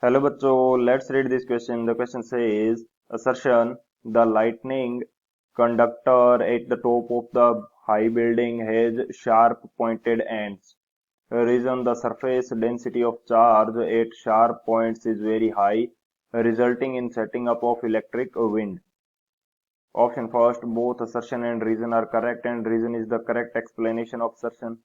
Hello बच्चों, let's read this question. The question says assertion the lightning conductor at the top of the high building has sharp pointed ends. Reason the surface density of charge at sharp points is very high, resulting in setting up of electric wind. Option first, both assertion and reason are correct and reason is the correct explanation of assertion.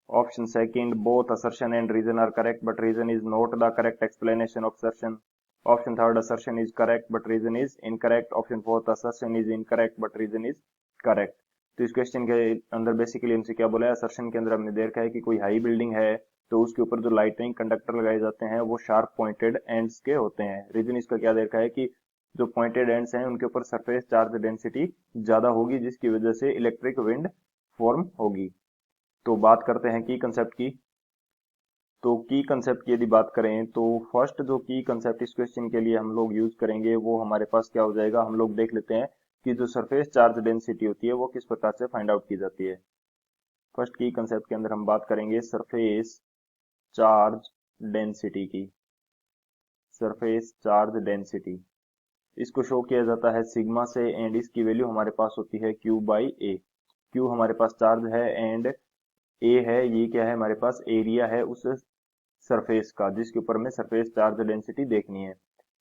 Option second, both assertion and reason are correct, but reason is not the correct explanation of assertion. Option third, assertion is correct, but reason is incorrect. Option fourth, assertion is incorrect, but reason is correct. तो इस question के अंदर basically हमसे क्या बोला है, assertion के अंदर हमने देखा है कि कोई हाई बिल्डिंग है तो उसके ऊपर जो लाइटनिंग कंडक्टर लगाए जाते हैं वो शार्प पॉइंटेड एंड्स के होते हैं. रीजन इसका क्या देखा है कि जो पॉइंटेड एंड्स हैं उनके ऊपर सरफेस चार्ज डेंसिटी ज्यादा होगी, जिसकी वजह से इलेक्ट्रिक विंड फॉर्म होगी. तो बात करते हैं की कंसेप्ट की. तो की कंसेप्ट की यदि बात करें तो फर्स्ट जो की कंसेप्ट इस क्वेश्चन के लिए हम लोग यूज करेंगे वो हमारे पास क्या हो जाएगा, हम लोग देख लेते हैं कि जो सरफेस चार्ज डेंसिटी होती है वो किस प्रकार से फाइंड आउट की जाती है. फर्स्ट की कंसेप्ट के अंदर हम बात करेंगे सरफेस चार्ज डेंसिटी की. सरफेस चार्ज डेंसिटी इसको शो किया जाता है सिग्मा से एंड इसकी वैल्यू हमारे पास होती है क्यू बाई ए. क्यू हमारे पास चार्ज है एंड ए है, ये क्या है हमारे पास एरिया है उस सरफेस का जिसके ऊपर में सरफेस चार्ज डेंसिटी देखनी है.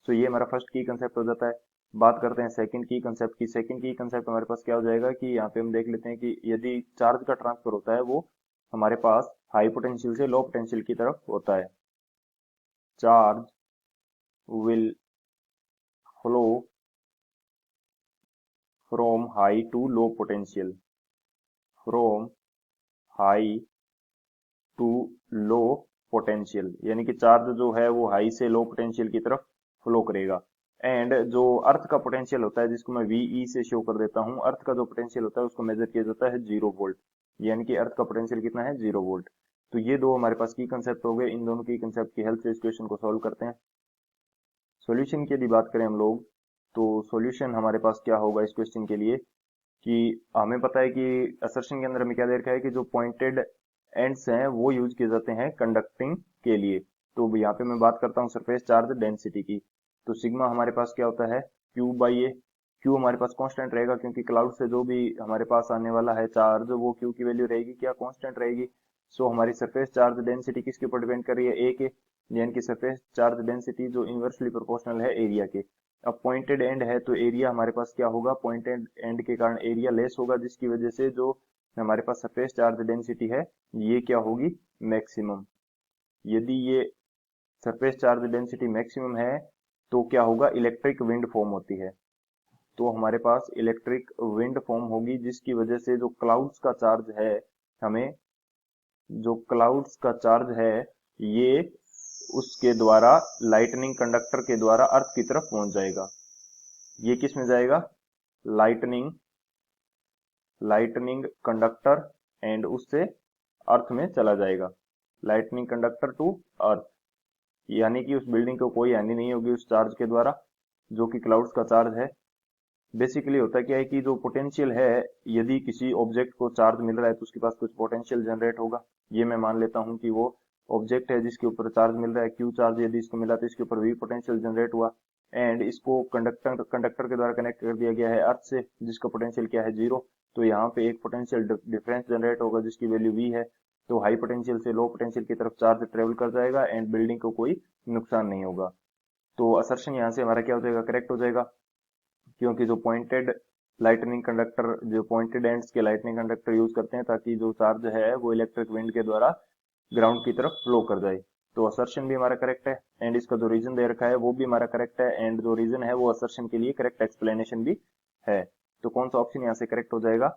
सो ये हमारा फर्स्ट की कंसेप्ट हो जाता है. बात करते हैं सेकंड की कंसेप्ट की. सेकंड की कंसेप्ट हमारे पास क्या हो जाएगा कि यहाँ पे हम देख लेते हैं कि यदि चार्ज का ट्रांसफर होता है वो हमारे पास हाई पोटेंशियल से लो पोटेंशियल की तरफ होता है. Charge will flow from high to low potential, from high to low potential, यानी कि चार्ज जो है वो हाई से लो पोटेंशियल की तरफ फ्लो करेगा. एंड जो अर्थ का पोटेंशियल होता है जिसको मैं वीई से शो कर देता हूं, अर्थ का जो पोटेंशियल होता है उसको मेजर किया जाता है 0 वोल्ट, यानी कि अर्थ का पोटेंशियल कितना है 0 वोल्ट. तो ये दो हमारे पास की कंसेप्ट हो गए. इन दोनों की कंसेप्ट की हेल्प से इस क्वेश्चन को सॉल्व करते हैं. सॉल्यूशन की यदि बात करें हम लोग तो सॉल्यूशन हमारे पास क्या होगा इस क्वेश्चन के लिए कि हमें पता है कि असर्शन के अंदर हमें क्या दे रखा है कि जो पॉइंटेड एंड्स हैं वो यूज किए जाते हैं कंडक्टिंग के लिए. तो यहाँ पे मैं बात करता हूँ सरफेस चार्ज डेंसिटी की. तो सिग्मा हमारे पास क्या होता है क्यू बाई ए. क्यू हमारे पास कांस्टेंट रहेगा क्योंकि क्लाउड से जो भी हमारे पास आने वाला है चार्ज वो क्यू की वैल्यू रहेगी क्या, कांस्टेंट रहेगी. सो हमारी सरफेस चार्ज डेंसिटी किसके ऊपर डिपेंड कर रही है, ए के, यानी कि सरफेस चार्ज डेंसिटी जो इनवर्सली प्रोपोर्शनल है एरिया के. अब पॉइंटेड एंड है तो एरिया हमारे पास क्या होगा, पॉइंटेड एंड के कारण एरिया लेस होगा, जिसकी वजह से जो हमारे पास सरफेस चार्ज डेंसिटी है ये क्या होगी, मैक्सिमम. यदि ये सरफेस चार्ज डेंसिटी मैक्सिमम है तो क्या होगा, इलेक्ट्रिक विंड फॉर्म होती है. तो हमारे पास इलेक्ट्रिक विंड फॉर्म होगी जिसकी वजह से जो क्लाउड्स का चार्ज है, हमें जो क्लाउड्स का चार्ज है ये उसके द्वारा लाइटनिंग कंडक्टर के द्वारा अर्थ की तरफ पहुंच जाएगा. ये किस में जाएगा, लाइटनिंग लाइटनिंग कंडक्टर एंड उससे अर्थ में चला जाएगा. लाइटनिंग कंडक्टर टू अर्थ, यानी कि उस बिल्डिंग को कोई हानि नहीं होगी उस चार्ज के द्वारा जो कि क्लाउड्स का चार्ज है. बेसिकली होता क्या है कि जो पोटेंशियल है, यदि किसी ऑब्जेक्ट को चार्ज मिल रहा है तो उसके पास कुछ पोटेंशियल जनरेट होगा. ये मैं मान लेता हूं कि वो ऑब्जेक्ट है जिसके ऊपर चार्ज मिल रहा है क्यू चार्ज, यदि इसको मिला तो इसके ऊपर वी पोटेंशियल जनरेट हुआ एंड इसको कंडक्टर के द्वारा कनेक्ट कर दिया गया है अर्थ से जिसका पोटेंशियल क्या है 0. तो यहाँ पे एक पोटेंशियल डिफरेंस जनरेट होगा जिसकी वैल्यू वी है. तो हाई पोटेंशियल से लो पोटेंशियल की तरफ चार्ज ट्रेवल कर जाएगा एंड बिल्डिंग को कोई नुकसान नहीं होगा. तो असर्शन यहाँ से हमारा क्या हो जाएगा, करेक्ट हो जाएगा, क्योंकि जो पॉइंटेड लाइटनिंग कंडक्टर, जो पॉइंटेड एंड्स के लाइटनिंग कंडक्टर यूज करते हैं ताकि जो चार्ज है वो इलेक्ट्रिक विंड के द्वारा ग्राउंड की तरफ फ्लो कर जाए. तो असर्शन भी हमारा करेक्ट है एंड इसका जो रीजन दे रखा है वो भी हमारा करेक्ट है एंड जो रीजन है वो असर्शन के लिए करेक्ट एक्सप्लेनेशन भी है. तो कौन सा ऑप्शन यहाँ से करेक्ट हो जाएगा,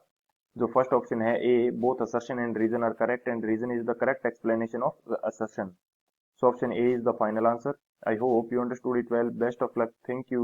जो फर्स्ट ऑप्शन है A, both assertion and reason are correct and reason is the correct explanation of assertion. So option A is the final answer. I hope you understood it well. Best of luck. Thank you.